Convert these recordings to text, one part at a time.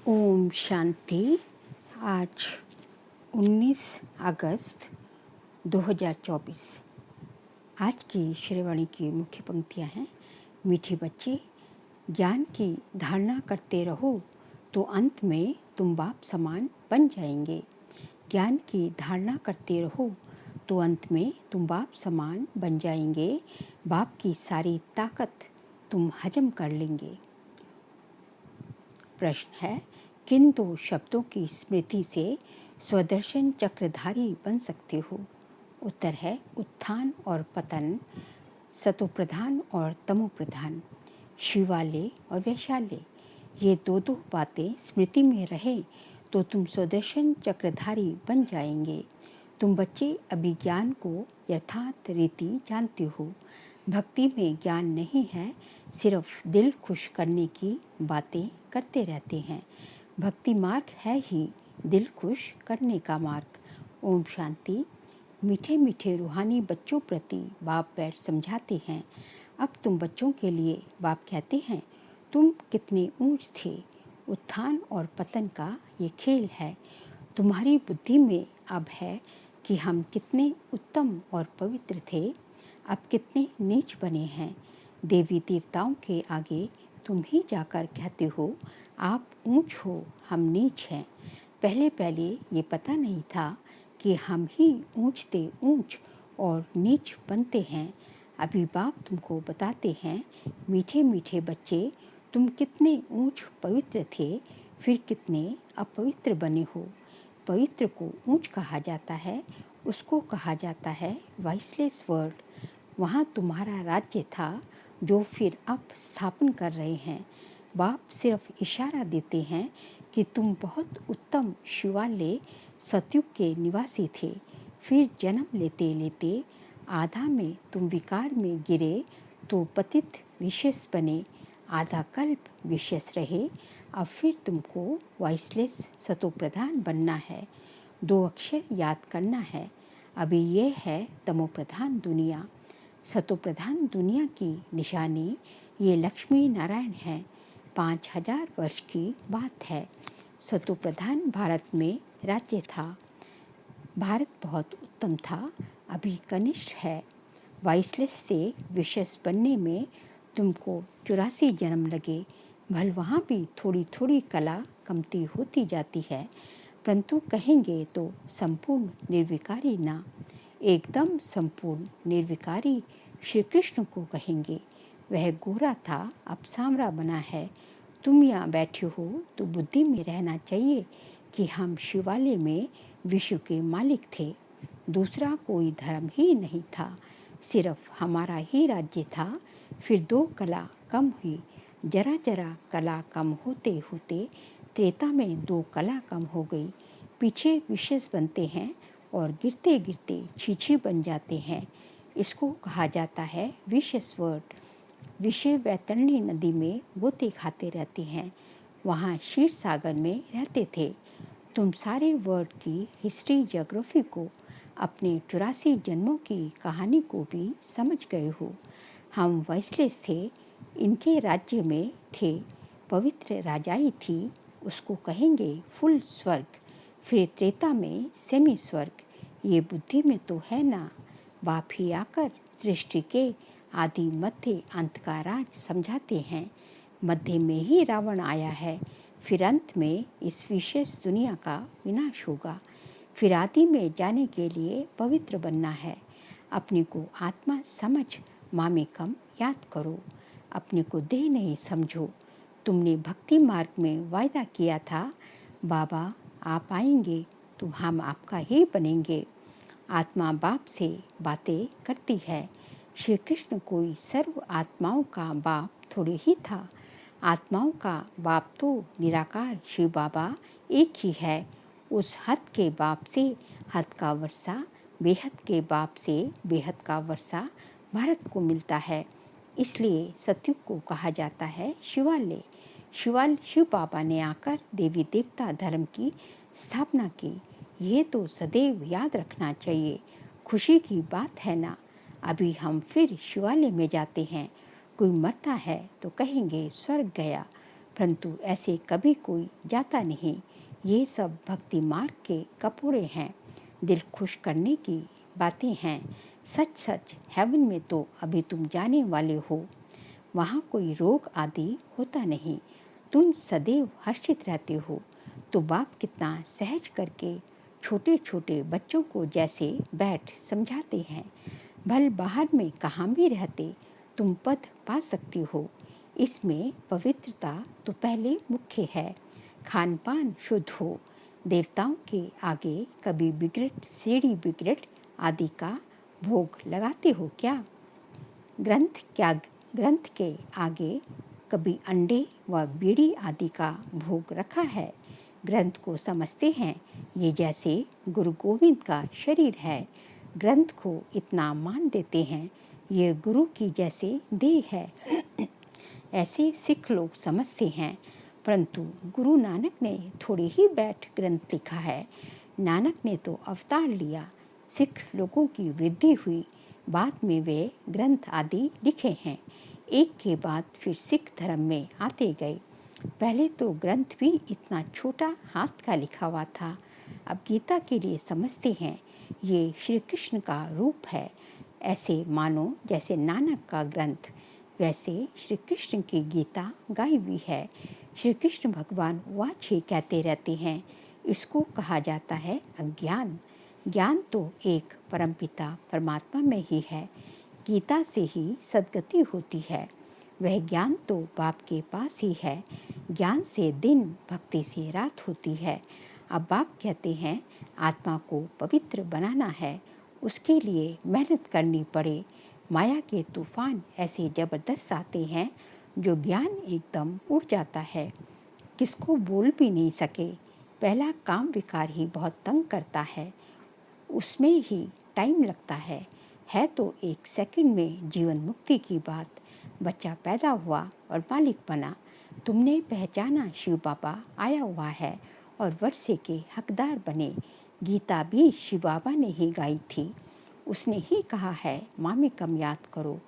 ओम शांति। आज 19 अगस्त 2024। आज की श्रीवाणी की मुख्य पंक्तियाँ हैं। मीठे बच्चे, ज्ञान की धारणा करते रहो तो अंत में तुम बाप समान बन जाएंगे। ज्ञान की धारणा करते रहो तो अंत में तुम बाप समान बन जाएंगे। बाप की सारी ताकत तुम हजम कर लेंगे। प्रश्न है, किन दो शब्दों की स्मृति से स्वदर्शन चक्रधारी बन सकते हो? उत्तर है उत्थान और पतन, सतोप्रधान और तमोप्रधान, शिवालय और वैशाल्य। ये दो बातें स्मृति में रहे तो तुम स्वदर्शन चक्रधारी बन जाएंगे। तुम बच्चे अभी ज्ञान को यथार्थ रीति जानते हो। भक्ति में ज्ञान नहीं है, सिर्फ दिल खुश करने की बातें करते रहते हैं। भक्ति मार्ग है ही दिल खुश करने का मार्ग। ओम शांति। मीठे मीठे रूहानी बच्चों प्रति बाप बैठ समझाते हैं। अब तुम बच्चों के लिए बाप कहते हैं, तुम कितने ऊंच थे। उत्थान और पतन का ये खेल है। तुम्हारी बुद्धि में अब है कि हम कितने उत्तम और पवित्र थे, अब कितने नीच बने हैं। देवी देवताओं के आगे तुम ही जाकर कहते हो, आप ऊंच हो, हम नीच हैं। पहले पहले ये पता नहीं था कि हम ही ऊंचते ऊंच और नीच बनते हैं। अभी बाप तुमको बताते हैं, मीठे मीठे बच्चे, तुम कितने ऊंच पवित्र थे, फिर कितने अपवित्र बने हो। पवित्र को ऊंच कहा जाता है, उसको कहा जाता है वाइसलेस वर्ल्ड। वहाँ तुम्हारा राज्य था जो फिर अब स्थापन कर रहे हैं। बाप सिर्फ इशारा देते हैं कि तुम बहुत उत्तम शिवालय सतयुग के निवासी थे। फिर जन्म लेते लेते आधा में तुम विकार में गिरे तो पतित विशेष बने, आधा कल्प विशेष रहे। अब फिर तुमको वाइसलेस सतोप्रधान बनना है। 2 अक्षर याद करना है। अभी ये है तमोप्रधान दुनिया। सतोप्रधान दुनिया की निशानी ये लक्ष्मी नारायण है। 5000 वर्ष की बात है। सतोप्रधान भारत में राज्य था। भारत बहुत उत्तम था, अभी कनिष्ठ है। वाइसलेस से विशेष बनने में तुमको 84 जन्म लगे। भल वहाँ भी थोड़ी थोड़ी कला कमती होती जाती है, परंतु कहेंगे तो संपूर्ण निर्विकारी ना। एकदम संपूर्ण निर्विकारी श्री कृष्ण को कहेंगे। वह गोरा था, अब सांवरा बना है। तुम यहाँ बैठे हो तो बुद्धि में रहना चाहिए कि हम शिवालय में विश्व के मालिक थे। दूसरा कोई धर्म ही नहीं था, सिर्फ हमारा ही राज्य था। फिर 2 कला कम हुई। जरा जरा कला कम होते होते त्रेता में 2 कला कम हो गई। पीछे विशेष बनते हैं और गिरते गिरते छीछी बन जाते हैं। इसको कहा जाता है विशेष वर्ड। विषय वैतरणी नदी में गोते खाते रहते हैं। वहाँ क्षीर सागर में रहते थे। तुम सारे वर्ड की हिस्ट्री ज्योग्राफी को, अपने 84 जन्मों की कहानी को भी समझ गए हो। हम वाइसलेस थे, इनके राज्य में थे। पवित्र राजाई थी, उसको कहेंगे फुल स्वर्ग। फिर त्रेता में सेमी स्वर्ग। ये बुद्धि में तो है ना। बाप ही आकर सृष्टि के आदि मध्य अंत का राज समझाते हैं। मध्य में ही रावण आया है। फिर अंत में इस विशेष दुनिया का विनाश होगा। फिर आदि में जाने के लिए पवित्र बनना है। अपने को आत्मा समझ मामेकम याद करो। अपने को देह नहीं समझो। तुमने भक्ति मार्ग में वायदा किया था, बाबा आप आएंगे तो हम आपका ही बनेंगे। आत्मा बाप से बातें करती है। श्री कृष्ण कोई सर्व आत्माओं का बाप थोड़े ही था। आत्माओं का बाप तो निराकार शिव बाबा एक ही है। उस हद के बाप से हद का वर्षा, बेहद के बाप से बेहद का वर्षा भारत को मिलता है। इसलिए सतयुग को कहा जाता है शिवालय। शिव बाबा ने आकर देवी देवता धर्म की स्थापना की। ये तो सदैव याद रखना चाहिए। खुशी की बात है ना। अभी हम फिर शिवालय में जाते हैं। कोई मरता है तो कहेंगे स्वर्ग गया, परंतु ऐसे कभी कोई जाता नहीं। ये सब भक्ति मार्ग के कपड़े हैं, दिल खुश करने की बातें हैं। सच सच हेवन में तो अभी तुम जाने वाले हो। वहाँ कोई रोग आदि होता नहीं, तुम सदैव हर्षित रहते हो। तो बाप कितना सहज करके छोटे छोटे बच्चों को जैसे बैठ समझाते हैं। भल बाहर में कहाँ भी रहते तुम पद पा सकती हो। इसमें पवित्रता तो पहले मुख्य है। खान पान शुद्ध हो। देवताओं के आगे कभी बिगड़ट, सीढ़ी बिगड़ट आदि का भोग लगाते हो क्या? ग्रंथ के आगे कभी अंडे व बीड़ी आदि का भोग रखा है? ग्रंथ को समझते हैं ये जैसे गुरु गोविंद का शरीर है। ग्रंथ को इतना मान देते हैं ये गुरु की जैसे देह है। ऐसे सिख लोग समझते हैं, परंतु गुरु नानक ने थोड़े ही बैठ ग्रंथ लिखा है। नानक ने तो अवतार लिया, सिख लोगों की वृद्धि हुई, बाद में वे ग्रंथ आदि लिखे हैं। एक के बाद फिर सिख धर्म में आते गए। पहले तो ग्रंथ भी इतना छोटा हाथ का लिखा हुआ था। अब गीता के लिए समझते हैं ये श्री कृष्ण का रूप है। ऐसे मानो जैसे नानक का ग्रंथ, वैसे श्री कृष्ण की गीता गाई हुई है। श्री कृष्ण भगवान वाच ही कहते रहते हैं। इसको कहा जाता है अज्ञान। ज्ञान तो एक परमपिता परमात्मा में ही है। गीता से ही सद्गति होती है। वह ज्ञान तो बाप के पास ही है। ज्ञान से दिन, भक्ति से रात होती है। अब बाप कहते हैं आत्मा को पवित्र बनाना है, उसके लिए मेहनत करनी पड़े। माया के तूफान ऐसे ज़बरदस्त आते हैं जो ज्ञान एकदम उड़ जाता है, किसको बोल भी नहीं सके। पहला काम विकार ही बहुत तंग करता है, उसमें ही टाइम लगता है तो एक सेकंड में जीवन मुक्ति की बात। बच्चा पैदा हुआ और मालिक बना। तुमने पहचाना शिव बाबा आया हुआ है और वर्षे के हकदार बने। गीता भी शिव बाबा ने ही गाई थी। उसने ही कहा है मामेकम याद करो,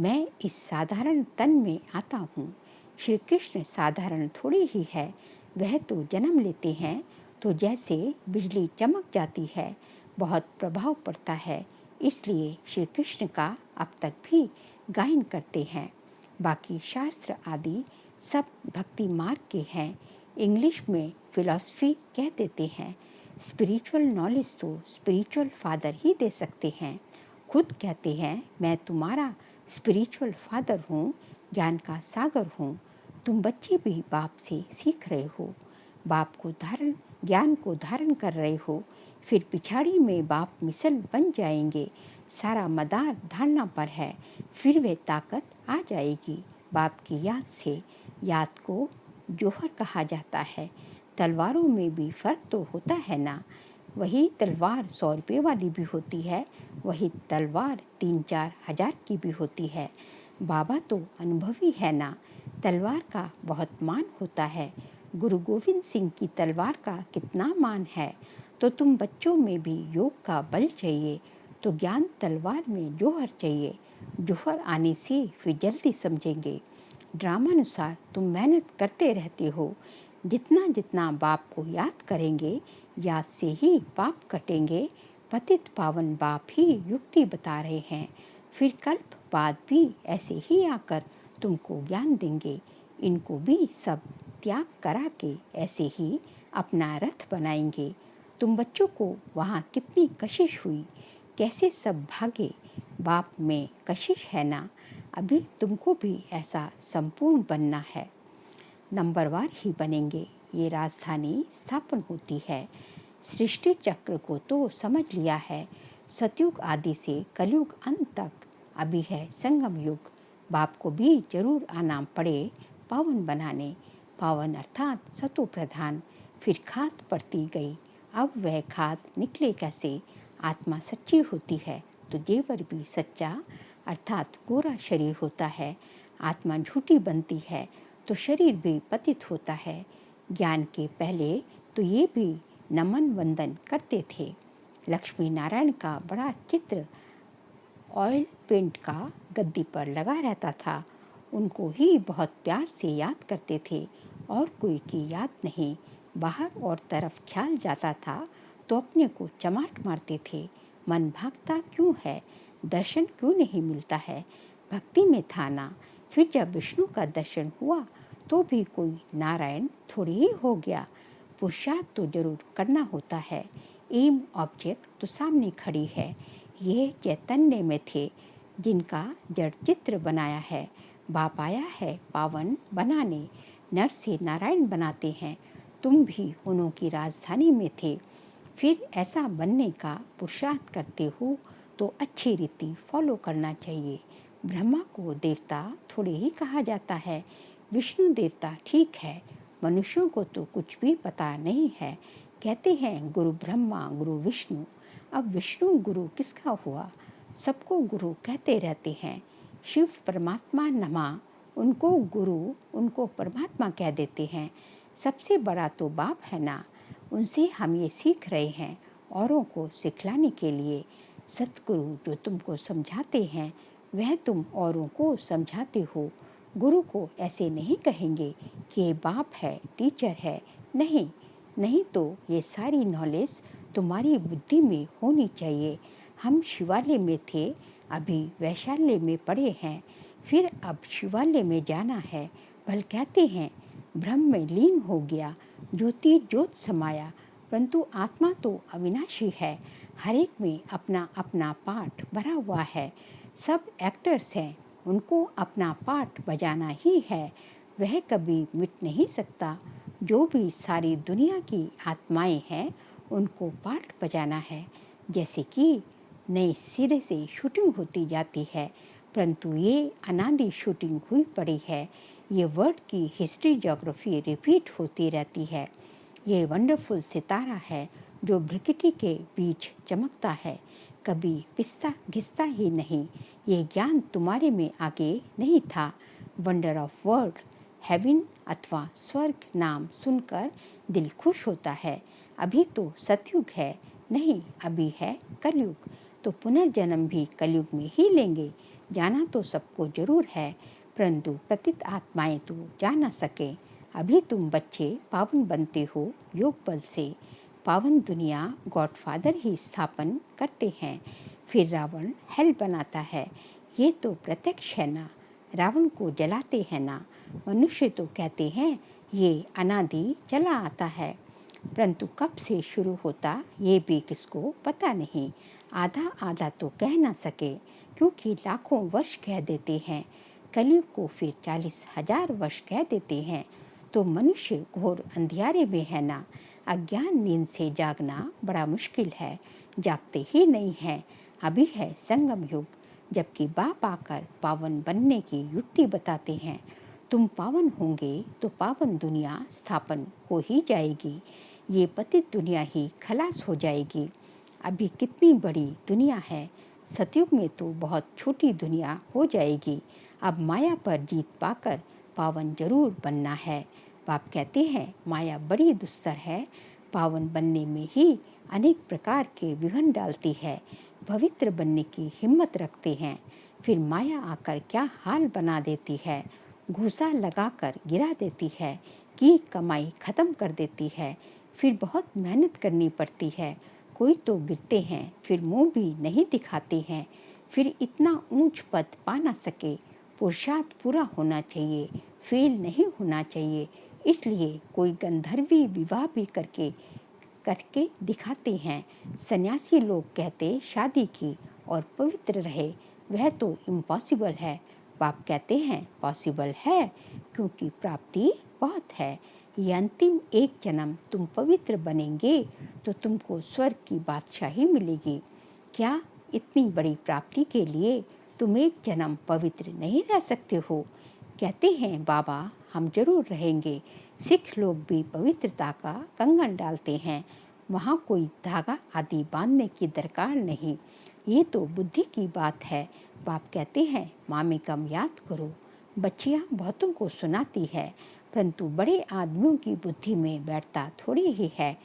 मैं इस साधारण तन में आता हूँ। श्री कृष्ण साधारण थोड़ी ही है, वह तो जन्म लेते हैं तो जैसे बिजली चमक जाती है, बहुत प्रभाव पड़ता है। इसलिए श्री कृष्ण का अब तक भी गायन करते हैं। बाकी शास्त्र आदि सब भक्ति मार्ग के हैं। इंग्लिश में फिलॉसफी कह देते हैं। स्पिरिचुअल नॉलेज तो स्पिरिचुअल फादर ही दे सकते हैं। खुद कहते हैं मैं तुम्हारा स्पिरिचुअल फादर हूँ, ज्ञान का सागर हूँ। तुम बच्चे भी बाप से सीख रहे हो, बाप को ज्ञान को धारण कर रहे हो। फिर पिछाड़ी में बाप मिसल बन जाएंगे। सारा मदार धारणा पर है, फिर वे ताकत आ जाएगी बाप की याद से। याद को जोहर कहा जाता है। तलवारों में भी फर्क तो होता है ना। वही तलवार 100 रुपये वाली भी होती है, वही तलवार 3-4 हज़ार की भी होती है। बाबा तो अनुभवी है ना। तलवार का बहुत मान होता है। गुरु गोविंद सिंह की तलवार का कितना मान है। तो तुम बच्चों में भी योग का बल चाहिए, तो ज्ञान तलवार में जोहर चाहिए। जोहर आने से फिर जल्दी समझेंगे। ड्रामानुसार तुम मेहनत करते रहते हो। जितना जितना बाप को याद करेंगे, याद से ही पाप कटेंगे। पतित पावन बाप ही युक्ति बता रहे हैं। फिर कल्प बाद भी ऐसे ही आकर तुमको ज्ञान देंगे। इनको भी सब त्याग करा के ऐसे ही अपना रथ बनाएंगे। तुम बच्चों को वहाँ कितनी कशिश हुई, कैसे सब भागे। बाप में कशिश है ना। अभी तुमको भी ऐसा संपूर्ण बनना है। नंबरवार ही बनेंगे। ये राजधानी स्थापन होती है। सृष्टि चक्र को तो समझ लिया है। सतयुग आदि से कलयुग अंत तक अभी है संगम युग। बाप को भी जरूर आना पड़े पावन बनाने। पावन अर्थात सतो प्रधान। फिर खाद पड़ती गई। अब वह खाद निकले कैसे। आत्मा सच्ची होती है तो जेवर भी सच्चा अर्थात गोरा शरीर होता है। आत्मा झूठी बनती है तो शरीर भी पतित होता है। ज्ञान के पहले तो ये भी नमन वंदन करते थे। लक्ष्मी नारायण का बड़ा चित्र ऑयल पेंट का गद्दी पर लगा रहता था। उनको ही बहुत प्यार से याद करते थे। और कोई की याद नहीं। बाहर और तरफ ख्याल जाता था तो अपने को चमाट मारते थे। मन भागता क्यों है, दर्शन क्यों नहीं मिलता है। भक्ति में था ना, फिर जब विष्णु का दर्शन हुआ तो भी कोई नारायण थोड़ी ही हो गया। पुरुषार्थ तो जरूर करना होता है। एम ऑब्जेक्ट तो सामने खड़ी है। ये चैतन्य में थे जिनका जड़ चित्र बनाया है। बाप आया है पावन बनाने, नर से नारायण बनाते हैं। तुम भी उन्हों की राजधानी में थे। फिर ऐसा बनने का पुरुषार्थ करते हो तो अच्छी रीति फॉलो करना चाहिए। ब्रह्मा को देवता थोड़े ही कहा जाता है। विष्णु देवता ठीक है, मनुष्यों को तो कुछ भी पता नहीं है। कहते हैं गुरु ब्रह्मा गुरु विष्णु। अब विष्णु गुरु किसका हुआ? सबको गुरु कहते रहते हैं। शिव परमात्मा नमः, उनको गुरु उनको परमात्मा कह देते हैं। सबसे बड़ा तो बाप है ना, उनसे हम ये सीख रहे हैं औरों को सिखलाने के लिए। सतगुरु जो तुमको समझाते हैं वह तुम औरों को समझाते हो। गुरु को ऐसे नहीं कहेंगे कि ये बाप है, टीचर है। नहीं, नहीं तो ये सारी नॉलेज तुम्हारी बुद्धि में होनी चाहिए। हम शिवालय में थे, अभी वैशाल्य में पड़े हैं, फिर अब शिवालय में जाना है। भल कहते हैं ब्रह्म में लीन हो गया, ज्योति ज्योत समाया। परंतु आत्मा तो अविनाशी है। हर एक में अपना अपना पार्ट भरा हुआ है। सब एक्टर्स हैं, उनको अपना पार्ट बजाना ही है। वह कभी मिट नहीं सकता। जो भी सारी दुनिया की आत्माएं हैं उनको पार्ट बजाना है। जैसे कि नए सिरे से शूटिंग होती जाती है, परंतु ये अनादि शूटिंग हुई पड़ी है। ये वर्ल्ड की हिस्ट्री ज्योग्राफी रिपीट होती रहती है। ये वंडरफुल सितारा है जो भ्रिकुटी के बीच चमकता है, कभी पिसता घिसता ही नहीं। ये ज्ञान तुम्हारे में आगे नहीं था। वंडर ऑफ वर्ल्ड, हेवन अथवा स्वर्ग नाम सुनकर दिल खुश होता है। अभी तो सतयुग है, नहीं अभी है कलयुग। तो पुनर्जन्म भी कलयुग में ही लेंगे। जाना तो सबको जरूर है, परंतु पतित आत्माएं तो जा न सके। अभी तुम बच्चे पावन बनते हो योग बल से। पावन दुनिया गॉडफादर ही स्थापन करते हैं, फिर रावण हेल बनाता है। ये तो प्रत्यक्ष है ना, रावण को जलाते हैं ना। मनुष्य तो कहते हैं ये अनादि चला आता है, परंतु कब से शुरू होता ये भी किसको पता नहीं। आधा आधा तो कह ना सके, क्योंकि लाखों वर्ष कह देते हैं। कलयुग को फिर 40,000 वर्ष कह देते हैं। तो मनुष्य घोर अंधियारे में है ना। अज्ञान नींद से जागना बड़ा मुश्किल है, जागते ही नहीं है। अभी है संगम युग, जबकि बाप आकर पावन बनने की युक्ति बताते हैं। तुम पावन होंगे तो पावन दुनिया स्थापन हो ही जाएगी। ये पतित दुनिया ही खलास हो जाएगी। अभी कितनी बड़ी दुनिया है, सतयुग में तो बहुत छोटी दुनिया हो जाएगी। अब माया पर जीत पाकर पावन जरूर बनना है। बाप कहते हैं माया बड़ी दुस्तर है, पावन बनने में ही अनेक प्रकार के विघ्न डालती है। पवित्र बनने की हिम्मत रखते हैं, फिर माया आकर क्या हाल बना देती है। घूसा लगाकर गिरा देती है, की कमाई खत्म कर देती है। फिर बहुत मेहनत करनी पड़ती है। कोई तो गिरते हैं, फिर मुंह भी नहीं दिखाते हैं। फिर इतना ऊंच पद पा ना सके। पुरुषार्थ पूरा होना चाहिए, फेल नहीं होना चाहिए। इसलिए कोई गंधर्वी विवाह भी करके दिखाते हैं। सन्यासी लोग कहते शादी की और पवित्र रहे, वह तो इम्पॉसिबल है। बाप कहते हैं पॉसिबल है, क्योंकि प्राप्ति बहुत है। ये अंतिम एक जन्म तुम पवित्र बनेंगे तो तुमको स्वर्ग की बादशाही मिलेगी। क्या इतनी बड़ी प्राप्ति के लिए तुम एक जन्म पवित्र नहीं रह सकते हो? कहते हैं बाबा हम जरूर रहेंगे। सिख लोग भी पवित्रता का कंगन डालते हैं, वहाँ कोई धागा आदि बांधने की दरकार नहीं। ये तो बुद्धि की बात है। बाप कहते हैं मामी कम याद करो। बच्चियाँ बहुतों को सुनाती है, परंतु बड़े आदमियों की बुद्धि में बैठता थोड़ी ही है।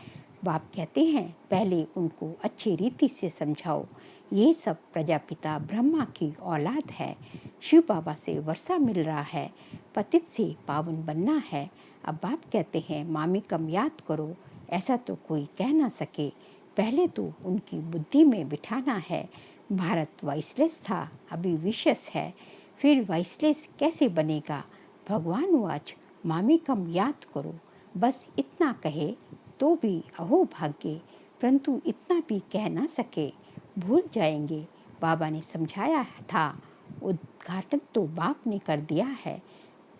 बाप कहते हैं पहले उनको अच्छी रीति से समझाओ। ये सब प्रजापिता ब्रह्मा की औलाद है। शिव बाबा से वर्षा मिल रहा है, पतित से पावन बनना है। अब बाप कहते हैं मामी कम याद करो, ऐसा तो कोई कह ना सके, पहले तो उनकी बुद्धि में बिठाना है। भारत वाइसलेस था, अभी विशेष है, फिर वाइसलेस कैसे बनेगा। भगवान वाच मामी कम याद करो, बस इतना कहे तो भी अहो भाग्य, परंतु इतना भी कह ना सके, भूल जाएंगे। बाबा ने समझाया था, उद्घाटन तो बाप ने कर दिया है,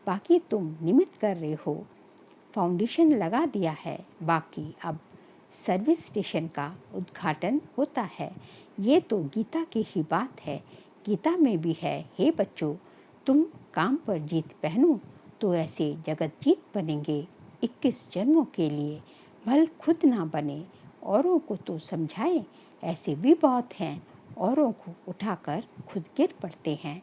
बाकी तुम निमित्त कर रहे हो। फाउंडेशन लगा दिया है, बाकी अब सर्विस स्टेशन का उद्घाटन होता है। ये तो गीता की ही बात है, गीता में भी है, हे बच्चों तुम काम पर जीत पहनो तो ऐसे जगत जीत बनेंगे। 21 जन्मों के लिए भल खुद ना बने, औरों को तो समझाएं, ऐसे भी बहुत हैं, औरों को उठाकर खुद गिर पड़ते हैं।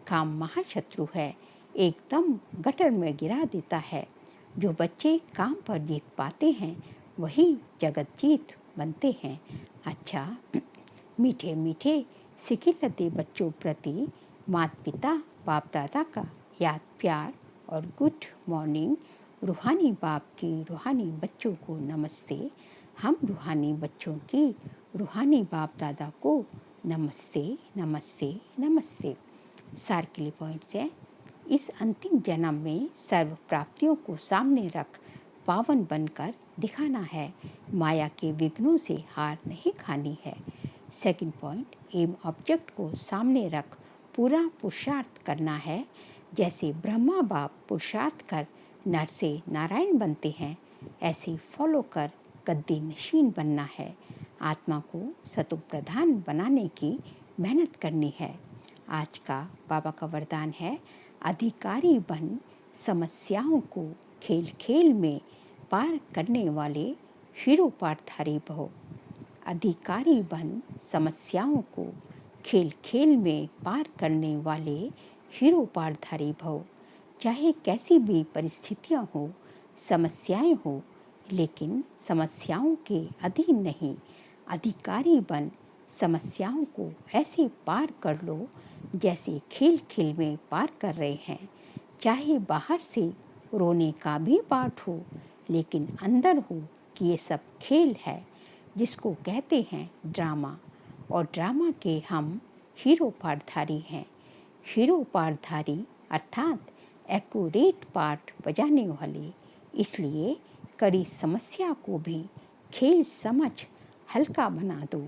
काम महाशत्रु है, एकदम गटर में गिरा देता है। जो बच्चे काम पर जीत पाते हैं वही जगत जीत बनते हैं। अच्छा, मीठे मीठे सिखिलते बच्चों प्रति माता पिता बाप दादा का याद प्यार और गुड मॉर्निंग। रूहानी बाप की रूहानी बच्चों को नमस्ते। हम रूहानी बच्चों की रूहानी बाप दादा को नमस्ते नमस्ते नमस्ते। सार के लिए पॉइंट्स हैं। इस अंतिम जन्म में सर्व प्राप्तियों को सामने रख पावन बनकर दिखाना है, माया के विघ्नों से हार नहीं खानी है। सेकंड पॉइंट, एम ऑब्जेक्ट को सामने रख पूरा पुरुषार्थ करना है। जैसे ब्रह्मा बाप पुरुषार्थ कर नर से नारायण बनते हैं, ऐसे फॉलो कर गद्दी नशीन बनना है। आत्मा को सतो प्रधान बनाने की मेहनत करनी है। आज का बाबा का वरदान है, अधिकारी बन समस्याओं को खेल खेल में पार करने वाले हीरोपाठधारी भव। अधिकारी बन समस्याओं को खेल खेल में पार करने वाले हीरोपाठधारी भव। चाहे कैसी भी परिस्थितियां हो, समस्याएं हो, लेकिन समस्याओं के अधीन नहीं। अधिकारी बन समस्याओं को ऐसे पार कर लो जैसे खेल खेल में पार कर रहे हैं। चाहे बाहर से रोने का भी पाठ हो, लेकिन अंदर हो कि ये सब खेल है, जिसको कहते हैं ड्रामा, और ड्रामा के हम हीरो पाठधारी हैं। हीरो पाठधारी अर्थात एक्यूरेट पार्ट बजाने वाले। इसलिए कड़ी समस्या को भी खेल समझ हल्का बना दो,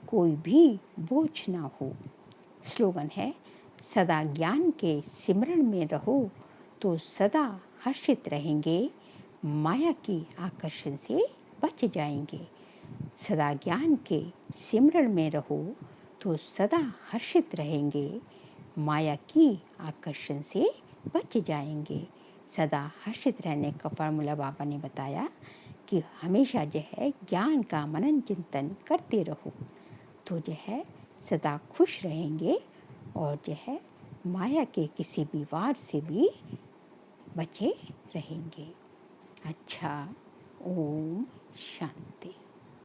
कोई भी बोझ ना हो। स्लोगन है, सदा ज्ञान के सिमरण में रहो तो सदा हर्षित रहेंगे, माया की आकर्षण से बच जाएंगे। सदा ज्ञान के सिमरण में रहो तो सदा हर्षित रहेंगे, माया की आकर्षण से बच जाएंगे। सदा हर्षित रहने का फॉर्मूला बाबा ने बताया कि हमेशा जो है ज्ञान का मनन चिंतन करते रहो, तो जो है सदा खुश रहेंगे और जो है माया के किसी भी वार से भी बचे रहेंगे। अच्छा, ओम शांति।